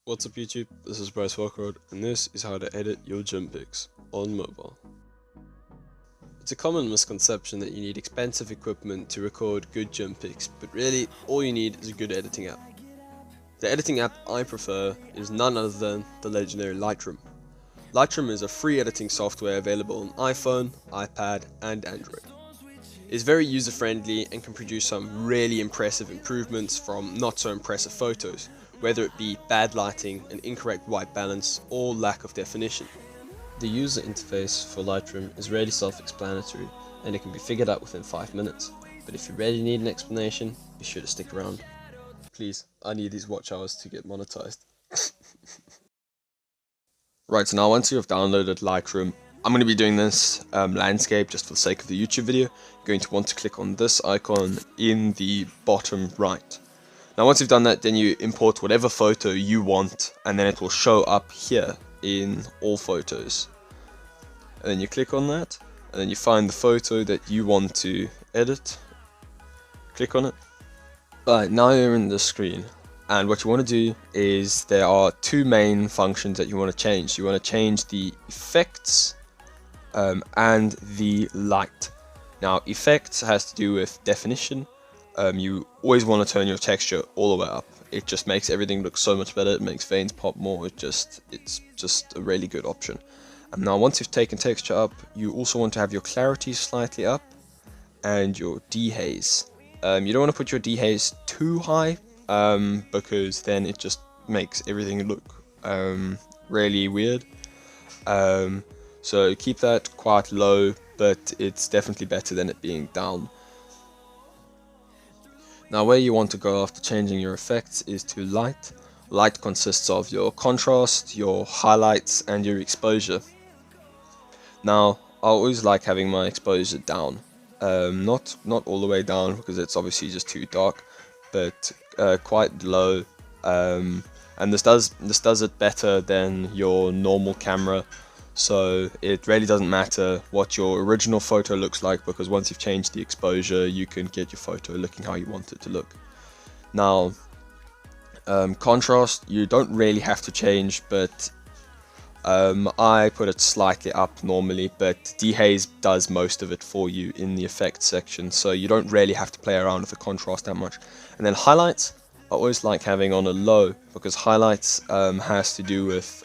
What's up YouTube, this is Bryce Walker, and this is how to edit your gym pics on mobile. It's a common misconception that you need expensive equipment to record good gym pics, but really all you need is a good editing app. The editing app I prefer is none other than the legendary Lightroom. Lightroom is a free editing software available on iPhone, iPad and Android. It's very user friendly and can produce some really impressive improvements from not so impressive photos, whether it be bad lighting, an incorrect white balance, or lack of definition. The user interface for Lightroom is really self-explanatory and it can be figured out within 5 minutes, but if you really need an explanation, be sure to stick around. Please, I need these watch hours to get monetized. Right, so now once you have downloaded Lightroom, I'm going to be doing this landscape just for the sake of the YouTube video. You're going to want to click on this icon in the bottom right. Now once you've done that, then you import whatever photo you want, and then it will show up here in all photos. And then you click on that, and then you find the photo that you want to edit. Click on it. Alright, now you're in the screen. And what you want to do is there are two main functions that you want to change. You want to change the effects and the light. Now effects has to do with definition. You always want to turn your texture all the way up. It just makes everything look so much better. It makes veins pop more. It's just a really good option. And now once you've taken texture up, you also want to have your clarity slightly up and your dehaze. You don't want to put your dehaze too high because then it just makes everything look really weird. So keep that quite low, but it's definitely better than it being down. Now where you want to go after changing your effects is to light. Light consists of your contrast, your highlights and your exposure. Now I always like having my exposure down. Not all the way down because it's obviously just too dark, but quite low. And this does it better than your normal camera. So it really doesn't matter what your original photo looks like, because once you've changed the exposure you can get your photo looking how you want it to look. Now contrast you don't really have to change, but I put it slightly up normally, but dehaze does most of it for you in the effects section, so you don't really have to play around with the contrast that much. And then highlights I always like having on a low, because highlights has to do with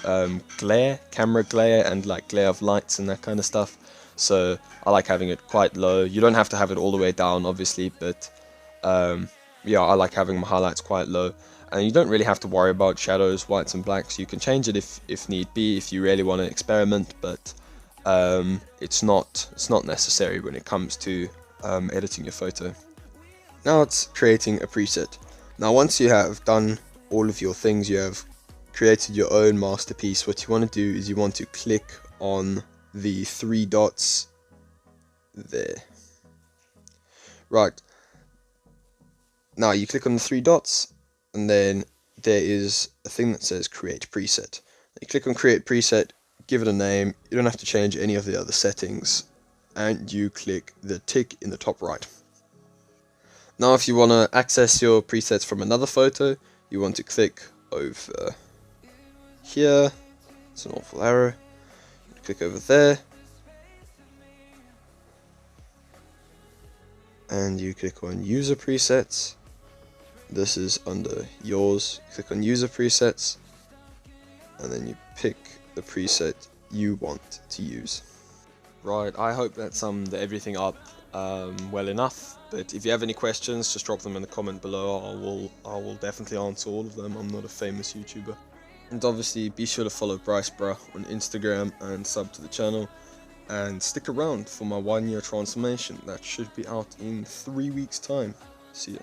glare, camera glare, and like glare of lights and that kind of stuff. So I like having it quite low. You don't have to have it all the way down obviously, but yeah, I like having my highlights quite low. And you don't really have to worry about shadows, whites and blacks. You can change it if need be, if you really want to experiment, but it's not necessary when it comes to editing your photo. Now it's creating a preset. Now once you have done all of your things, you have created your own masterpiece, what you want to do is you want to click on the three dots there. Right. Now you click on the three dots, and then there is a thing that says create preset. You click on create preset, give it a name, you don't have to change any of the other settings, and you click the tick in the top right. Now if you want to access your presets from another photo, you want to click over here. It's an awful arrow. Click over there. And you click on user presets. This is under yours. Click on user presets. And then you pick the preset you want to use. Right, I hope that summed everything up well enough, but if you have any questions, just drop them in the comment below. I will definitely answer all of them. I'm not a famous YouTuber. And obviously be sure to follow Bryce Bruh on Instagram and sub to the channel, and stick around for my 1-year transformation that should be out in 3 weeks time. See ya.